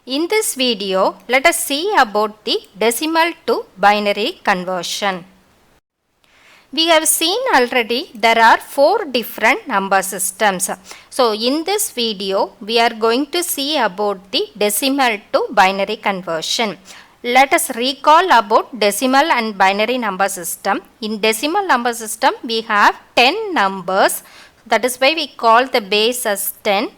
In this video, let us see about the decimal to binary conversion. We have seen already there are 4 different number systems. So, in this video, we are going to see about the decimal to binary conversion. Let us recall about decimal and binary number system. In decimal number system, we have 10 numbers. That is why we call the base as 10.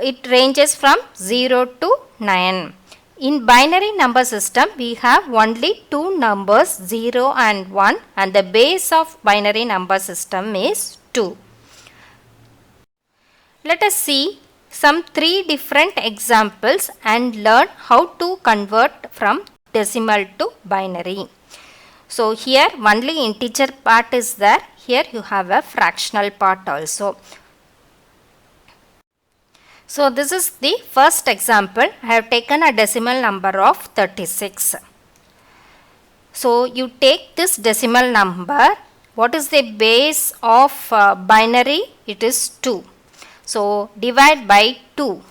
It ranges from 0 to 9. In binary number system, we have only 2 numbers 0 and 1, and the base of binary number system is 2. Let us see some 3 different examples and learn how to convert from decimal to binary. So here only integer part is there. Here you have a fractional part also. So this is the first example. I have taken a decimal number of 36. So you take this decimal number. What is the base of binary? It is 2. So divide by 2.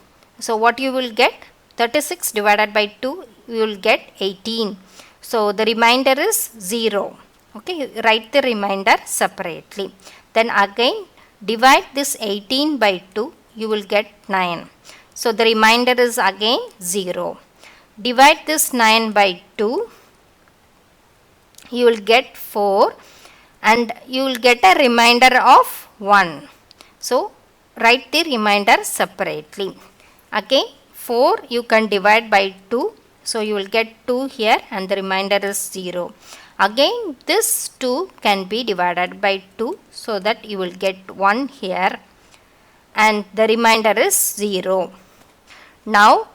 So what you will get? 36 divided by 2, you will get 18. So the remainder is 0. Okay, write the remainder separately. Then again divide this 18 by 2. You will get 9. So the remainder is again 0. Divide this 9 by 2. You will get 4 and you will get a remainder of 1. So write the remainder separately. Again 4 you can divide by 2. So you will get 2 here and the remainder is 0. Again this 2 can be divided by 2 so that you will get 1 here. And the remainder is 0. Now,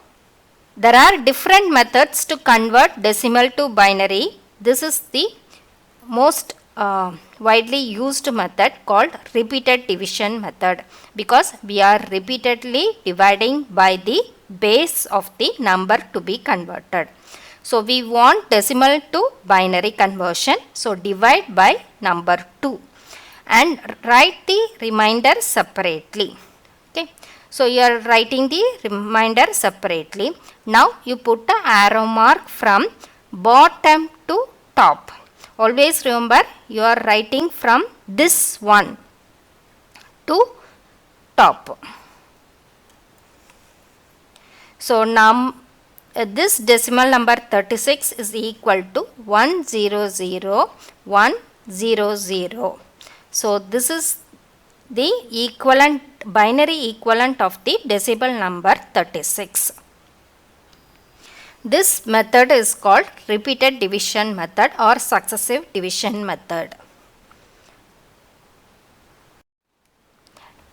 there are different methods to convert decimal to binary. This is the most widely used method called repeated division method, because we are repeatedly dividing by the base of the number to be converted. So, we want decimal to binary conversion. So, divide by number 2. And write the remainder separately. Okay. So you are writing the remainder separately. Now you put a arrow mark from bottom to top. Always remember you are writing from this one to top. So now this decimal number 36 is equal to 100,100. So this is the equivalent binary equivalent of the decimal number 36. This method is called repeated division method or successive division method.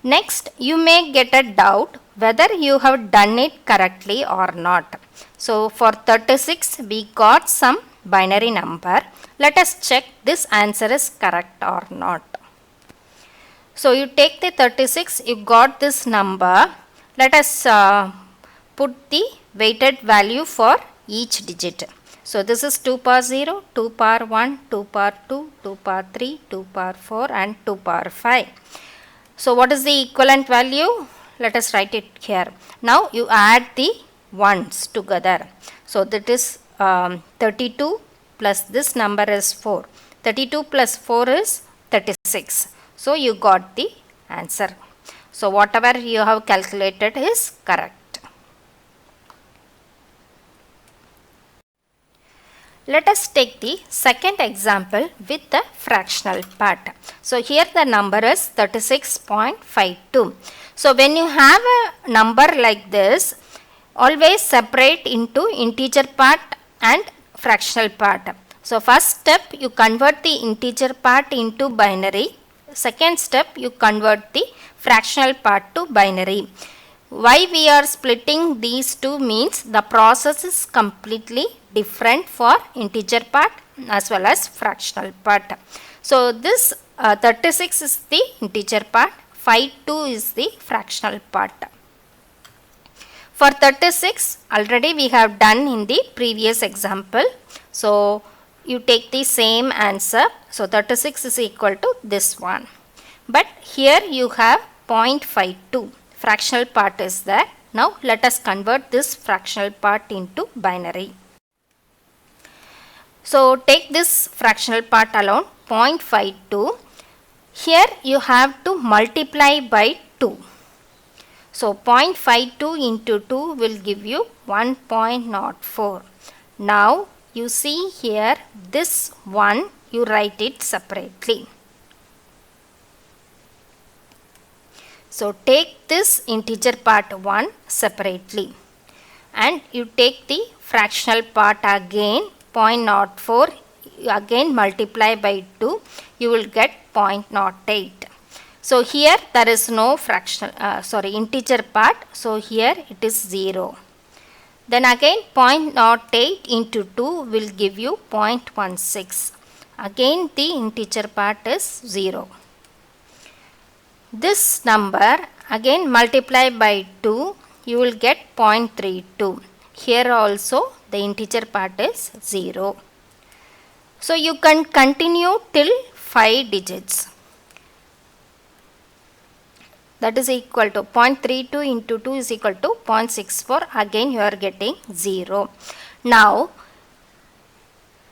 Next, you may get a doubt whether you have done it correctly or not. So for 36 we got some binary number. Let us check this answer is correct or not. So you take the 36, you got this number. Let us put the weighted value for each digit. So this is 2 power 0, 2 power 1, 2 power 2, 2 power 3, 2 power 4 and 2 power 5. So what is the equivalent value? Let us write it here. Now you add the ones together. So that is 32 plus this number is 4. 32 plus 4 is 36. So you got the answer. So whatever you have calculated is correct. Let us take the second example with the fractional part. So here the number is 36.52. So when you have a number like this, always separate into integer part and fractional part. So first step you convert the integer part into binary. Second step you convert the fractional part to binary. Why we are splitting these two means the process is completely different for integer part as well as fractional part. So this 36 is the integer part, 52 is the fractional part. For 36 already we have done in the previous example. So you take the same answer. So 36 is equal to this one. But here you have 0.52. Fractional part is there. Now let us convert this fractional part into binary. So take this fractional part alone, 0.52. Here you have to multiply by 2. So 0.52 into 2 will give you 1.04. Now you see here this 1, you write it separately. So take this integer part 1 separately and you take the fractional part again 0.04, again multiply by 2, you will get 0.08. So here there is no integer part, so here it is 0. Then again 0.08 into 2 will give you 0.16. Again the integer part is 0. This number again multiply by 2, you will get 0.32. Here also the integer part is 0. So you can continue till 5 digits. That is equal to 0.32 into 2 is equal to 0.64. Again you are getting 0. Now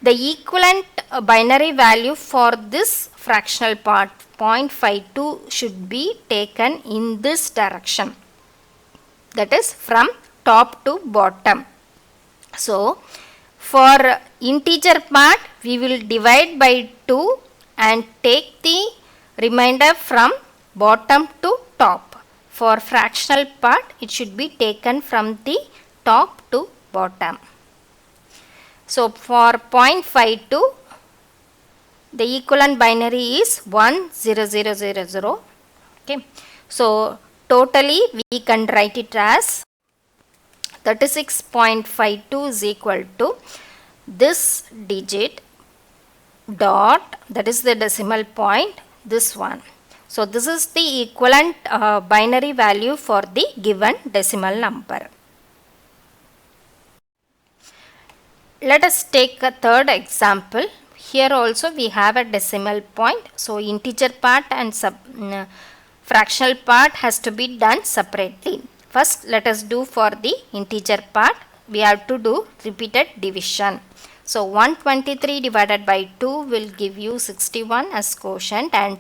the equivalent binary value for this fractional part 0.52 should be taken in this direction. That is from top to bottom. So for integer part we will divide by 2 and take the remainder from bottom to top. For fractional part it should be taken from the top to bottom. So for 0.52 the equivalent binary is 10000. Okay. So totally we can write it as 36.52 is equal to this digit dot, that is the decimal point, this one. So this is the equivalent binary value for the given decimal number. Let us take a third example. Here also we have a decimal point. So integer part and fractional part has to be done separately. First let us do for the integer part. We have to do repeated division. So 123 divided by 2 will give you 61 as quotient and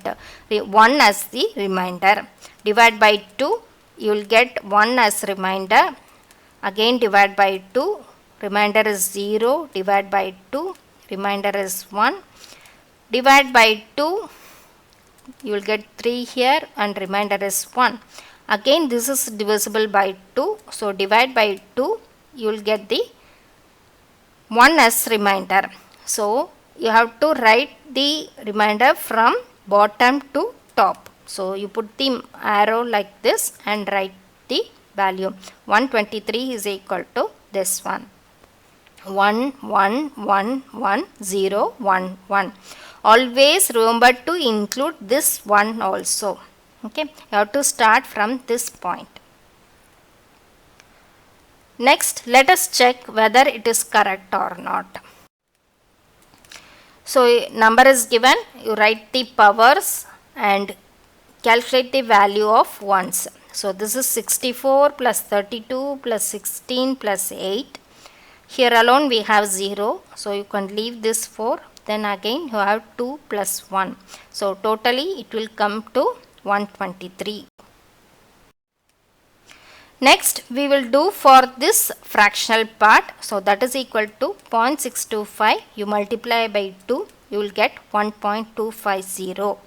1 as the remainder. Divide by 2, you will get 1 as remainder. Again divide by 2, remainder is 0. Divide by 2, remainder is 1. Divide by 2, you will get 3 here and remainder is 1. Again this is divisible by 2. So divide by 2, you will get the 1 as remainder. So you have to write the remainder from bottom to top. So you put the arrow like this and write the value. 123 is equal to this one. 1 1 1 1 0 1 1. Always remember to include this 1 also. Okay, you have to start from this point. Next, let us check whether it is correct or not. So number is given, you write the powers and calculate the value of ones. So this is 64 plus 32 plus 16 plus 8. Here alone we have 0, so you can leave this 4. Then again you have 2 plus 1. So totally it will come to 123. Next we will do for this fractional part. So that is equal to 0.625. You multiply by 2, you will get 1.250.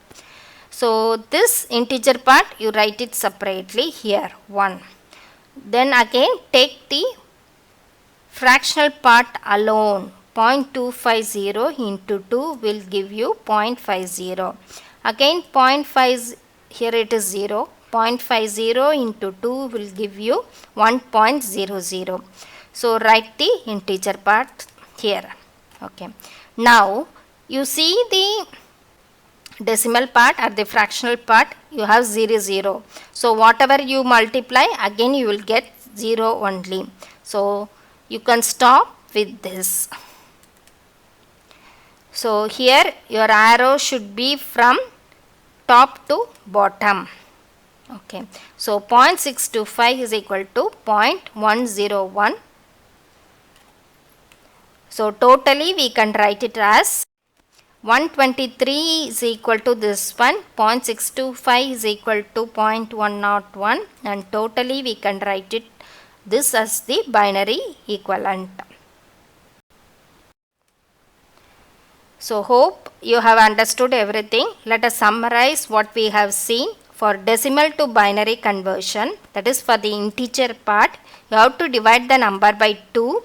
So this integer part you write it separately here 1. Then again take the fractional part alone. 0.250 into 2 will give you 0.50. Again 0.5, here it is 0. 0.50 into 2 will give you 1.00. So write the integer part here. Okay. Now you see the decimal part or the fractional part, you have 0 0. So whatever you multiply, again you will get 0 only. So you can stop with this. So here your arrow should be from top to bottom. Okay, so 0.625 is equal to 0.101. So totally we can write it as 123 is equal to this one, 0.625 is equal to 0.101, and totally we can write it this as the binary equivalent. So hope you have understood everything. Let us summarize what we have seen. For decimal to binary conversion, that is for the integer part, you have to divide the number by 2.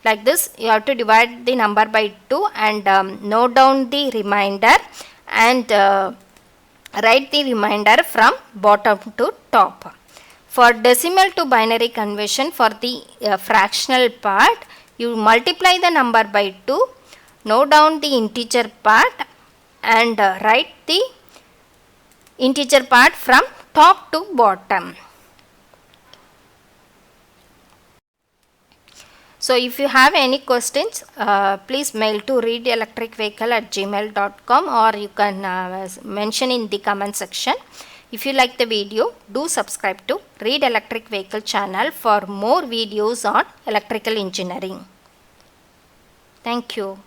Like this, you have to divide the number by 2 and note down the remainder and write the remainder from bottom to top. For decimal to binary conversion, for the fractional part, you multiply the number by 2, note down the integer part and write the integer part from top to bottom. So if you have any questions, please mail to readelectricvehicle@gmail.com, or you can mention in the comment section. If you like the video, do subscribe to Read Electric Vehicle channel for more videos on electrical engineering. Thank you.